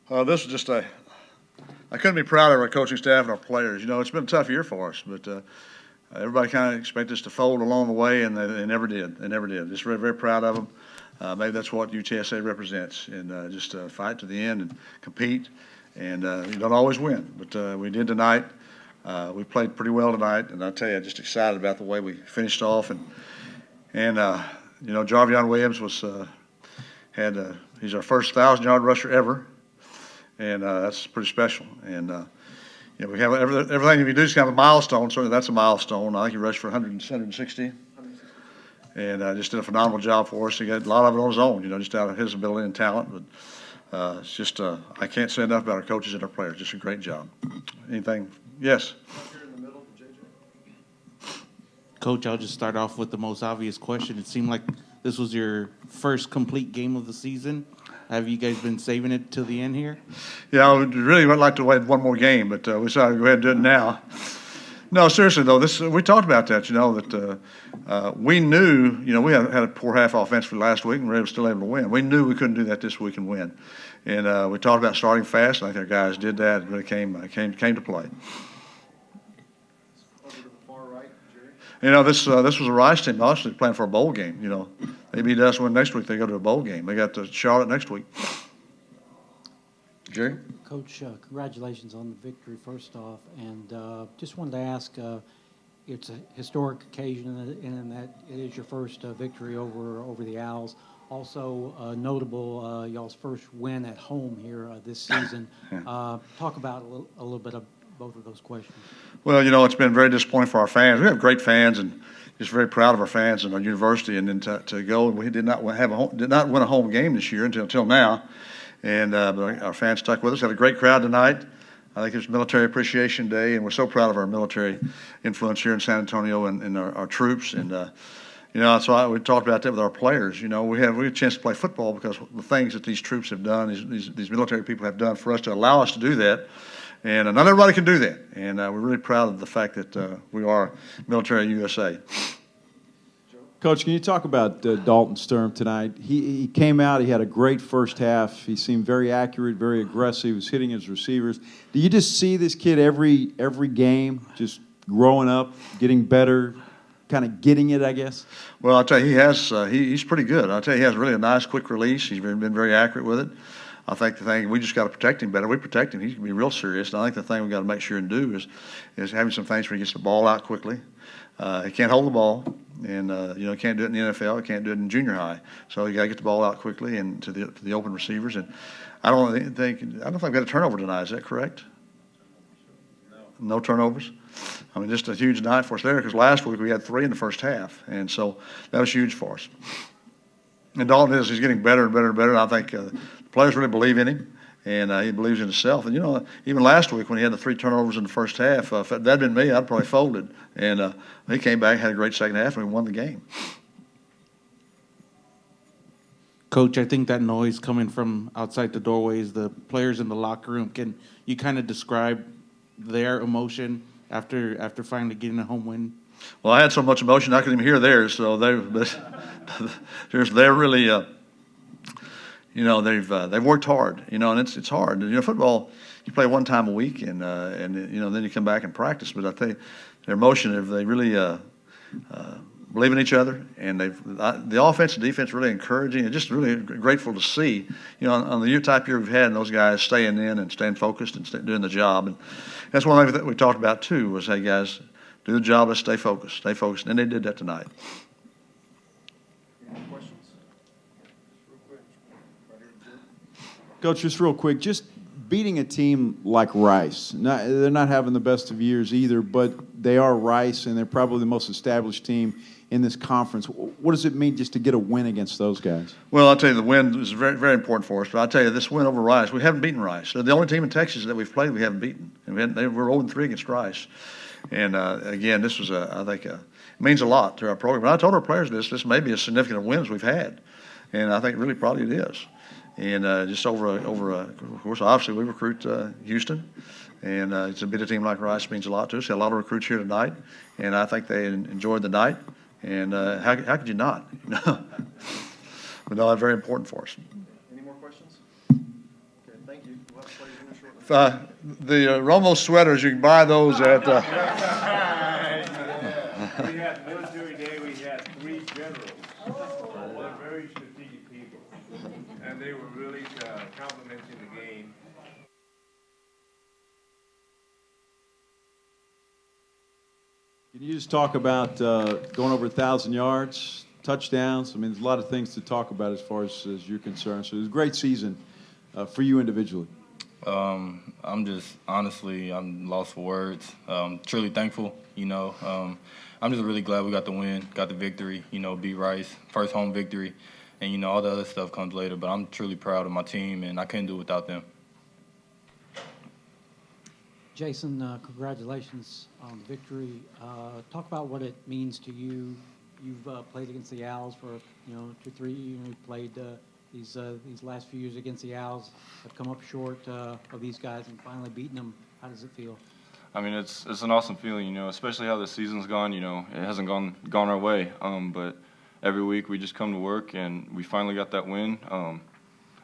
This is just I couldn't be prouder of our coaching staff and our players. You know, it's been a tough year for us, but everybody kind of expected us to fold along the way, and they never did. They never did. Just very, very proud of them. Maybe that's what UTSA represents, and just fight to the end and compete. And you don't always win, but we did tonight. We played pretty well tonight, and I tell you, I'm just excited about the way we finished off. And you know, Jarvion Williams he's our first 1,000-yard rusher ever, and that's pretty special. And you know, we have everything we do is kind of a milestone. Certainly, that's a milestone. I think he rushed for 160, and just did a phenomenal job for us. He got a lot of it on his own, you know, just out of his ability and talent. But it's just I can't say enough about our coaches and our players. Just a great job. Anything? Yes. Coach, I'll just start off with the most obvious question. It seemed like this was your first complete game of the season. Have you guys been saving it till the end here? Yeah, I really would like to wait one more game, but we decided to go ahead and do it now. No, seriously though, we talked about that. You know that we knew. You know, we had a poor half offensively last week, and we were still able to win. We knew we couldn't do that this week and win. And we talked about starting fast. And I think our guys did that. It really came to play. You know, this was a Rice team, obviously playing for a bowl game. You know, they beat us. When next week they go to a bowl game. They got Charlotte next week. Jerry? Coach, congratulations on the victory first off, and just wanted to ask, it's a historic occasion in that it is your first victory over the Owls. Also notable, y'all's first win at home here this season. Yeah. Talk about a little bit of both of those questions. Well, you know, it's been very disappointing for our fans. We have great fans, and just very proud of our fans and our university. And then to go, we did not win a home game this year until now. And but our fans stuck with us. Had a great crowd tonight. I think it's Military Appreciation Day, and we're so proud of our military influence here in San Antonio and our troops. And you know, that's why we talked about that with our players. You know, we had a chance to play football because of the things that these troops have done, these military people have done for us to allow us to do that. And not everybody can do that. And we're really proud of the fact that we are Military USA. Coach, can you talk about Dalton Sturm tonight? He came out, he had a great first half. He seemed very accurate, very aggressive. He was hitting his receivers. Do you just see this kid every game, just growing up, getting better, kind of getting it, I guess? Well, I'll tell you, he's pretty good. I'll tell you, he has really a nice, quick release. He's been very accurate with it. I think the thing, we just got to protect him better. We protect him. He can be real serious. And I think the thing we got to make sure and do is having some things where he gets the ball out quickly. He can't hold the ball, and you know, he can't do it in the NFL. He can't do it in junior high. So you got to get the ball out quickly and to the open receivers. And I don't think we got a turnover tonight. Is that correct? No turnovers. I mean, just a huge night for us there because last week we had 3 in the first half, and so that was huge for us. And Dalton he's getting better and better and better. And I think the players really believe in him, and he believes in himself. And, you know, even last week when he had the 3 turnovers in the first half, if that had been me, I'd probably folded. And he came back, had a great second half, and we won the game. Coach, I think that noise coming from outside the doorways, the players in the locker room, can you kind of describe their emotion after finally getting a home win? Well, I had so much emotion I couldn't even hear theirs. So they're really, you know, they've worked hard. You know, and it's hard. You know, football, you play one time a week, and you know, then you come back and practice. But I tell you, their emotion, they really believe in each other, and the offense and defense really encouraging, and just really grateful to see. You know, on the type year we've had, and those guys staying in and staying focused and doing the job. And that's one thing that we talked about too. Was, hey guys, do the job. Let's stay focused, and they did that tonight. Any more questions? Coach, just real quick, just beating a team like Rice. They're not having the best of years either, but they are Rice, and they're probably the most established team in this conference. What does it mean just to get a win against those guys? Well, I'll tell you, the win is very, very important for us. But I'll tell you, this win over Rice, we haven't beaten Rice. They're the only team in Texas that we've played we haven't beaten. And we're 0-3 against Rice. And, again, this was, I think, it means a lot to our program. And I told our players this may be as significant a win as we've had. And I think really probably it is. And just of course, obviously we recruit Houston. And it's a bit of team like Rice means a lot to us. Had a lot of recruits here tonight. And I think they enjoyed the night. And how could you not? But no, that's very important for us. Any more questions? Okay, thank you. The Romo sweaters, you can buy those at. We had military day, we had 3 generals. They're very strategic people. And they were really complimenting the game. Can you just talk about going over 1,000 yards, touchdowns? I mean, there's a lot of things to talk about as far as you're concerned. So it was a great season for you individually. I'm lost for words. Truly thankful, I'm just really glad we got the win, got the victory, beat Rice, first home victory, and, all the other stuff comes later. But I'm truly proud of my team, and I couldn't do it without them. Jason, congratulations on the victory. Talk about what it means to you. You've played against the Owls for 2-3. You've played these last few years against the Owls. Have come up short of these guys and finally beaten them. How does it feel? I mean, it's an awesome feeling, especially how the season's gone. It hasn't gone our way, but every week we just come to work and we finally got that win.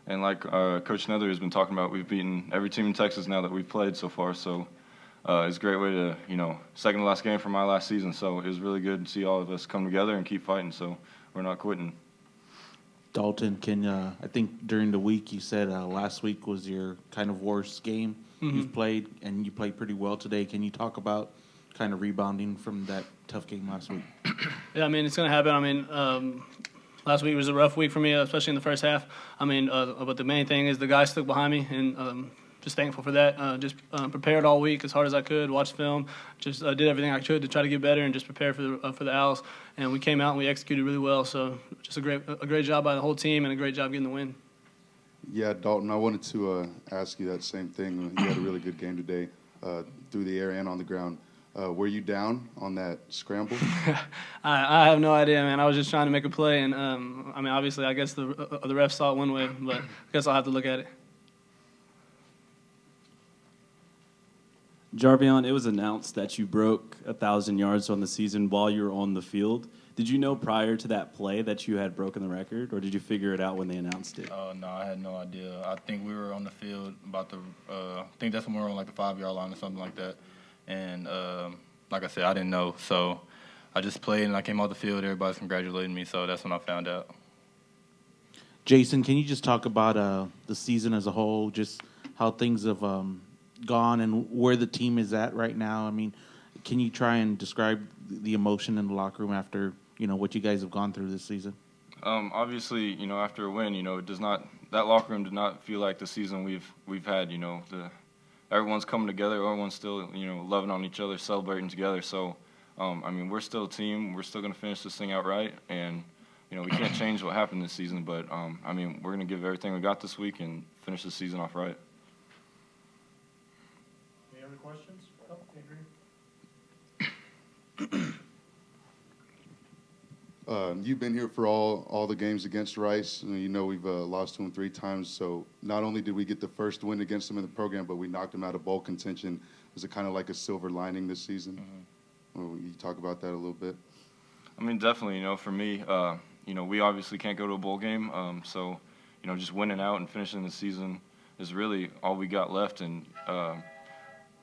And like Coach Nether has been talking about, we've beaten every team in Texas now that we've played so far. So it's a great way to, second to last game from my last season. So it was really good to see all of us come together and keep fighting. So we're not quitting. Dalton, I think during the week you said last week was your kind of worst game you've played, and you played pretty well today. Can you talk about kind of rebounding from that tough game last week? Yeah, it's going to happen. Last week was a rough week for me, especially in the first half. But the main thing is the guys stuck behind me, and just thankful for that. Just prepared all week as hard as I could, watched film, just did everything I could to try to get better and just prepare for the Owls. And we came out and we executed really well. So just a great job by the whole team and a great job getting the win. Yeah, Dalton, I wanted to ask you that same thing. You had a really good game today through the air and on the ground. Were you down on that scramble? I have no idea, man. I was just trying to make a play, and obviously, I guess the refs saw it one way, but I guess I'll have to look at it. Jarvion, it was announced that you broke 1,000 yards on the season while you were on the field. Did you know prior to that play that you had broken the record, or did you figure it out when they announced it? No, I had no idea. I think we were on the field I think that's when we were on like the 5-yard line or something like that. And like I said, I didn't know. So I just played and I came off the field. Everybody's congratulating me. So that's when I found out. Jason, can you just talk about the season as a whole, just how things have gone and where the team is at right now? Can you try and describe the emotion in the locker room after, what you guys have gone through this season? Obviously, after a win, that locker room did not feel like the season we've had. Everyone's coming together. Everyone's still, loving on each other, celebrating together. So, we're still a team. We're still going to finish this thing out right. And, we can't change what happened this season. But, we're going to give everything we got this week and finish the season off right. Any other questions? Oh, Adrian? You've been here for all the games against Rice. We've lost to them 3 times. So not only did we get the first win against them in the program, but we knocked them out of bowl contention. Was it kind of like a silver lining this season? Mm-hmm. Will you talk about that a little bit? Definitely. For me, we obviously can't go to a bowl game. So, just winning out and finishing the season is really all we got left. And,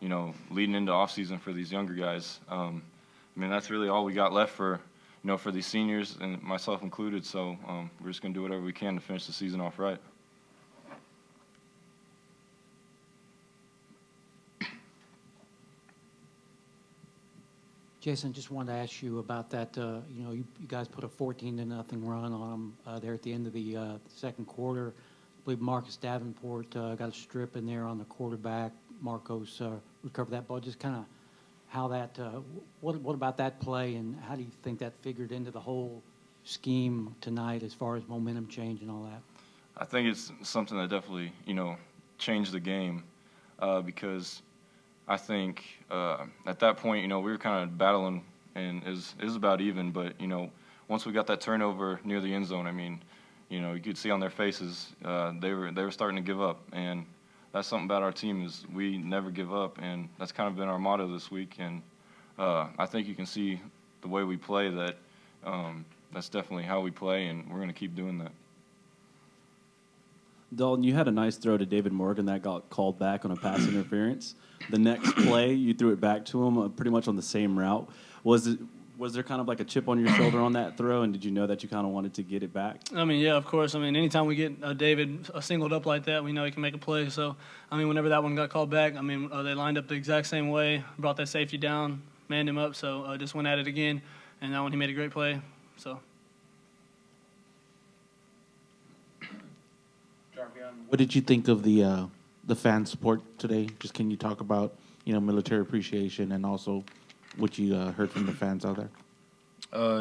leading into off season for these younger guys, that's really all we got left for these seniors and myself included. So we're just going to do whatever we can to finish the season off right. Jason, just wanted to ask you about that. You guys put a 14-0 run on them there at the end of the second quarter. I believe Marcus Davenport got a strip in there on the quarterback. Marcos recovered that ball. Just kind of how that, what about that play, and how do you think that figured into the whole scheme tonight as far as momentum change and all that? I think it's something that definitely, changed the game because I think at that point, we were kind of battling and it was about even. But, once we got that turnover near the end zone, you could see on their faces they were starting to give up. And that's something about our team is we never give up, and that's kind of been our motto this week. And I think you can see the way we play that that's definitely how we play, and we're going to keep doing that. Dalton, you had a nice throw to David Morgan that got called back on a pass interference. The next play, you threw it back to him pretty much on the same route. Was there kind of like a chip on your shoulder on that throw, and did you know that you kind of wanted to get it back? I mean, yeah, of course. I mean, anytime we get David singled up like that, we know he can make a play. So, I mean, whenever that one got called back, I mean, they lined up the exact same way, brought that safety down, manned him up, so just went at it again. And that one, he made a great play. So. What did you think of the fan support today? Just can you talk about military appreciation and also what you heard from the fans out there?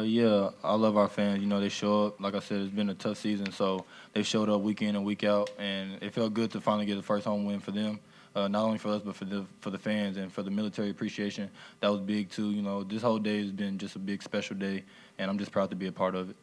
Yeah, I love our fans. They show up. Like I said, it's been a tough season, so they showed up week in and week out, and it felt good to finally get the first home win for them. Not only for us, but for the fans and for the military appreciation. That was big too. This whole day has been just a big special day, and I'm just proud to be a part of it.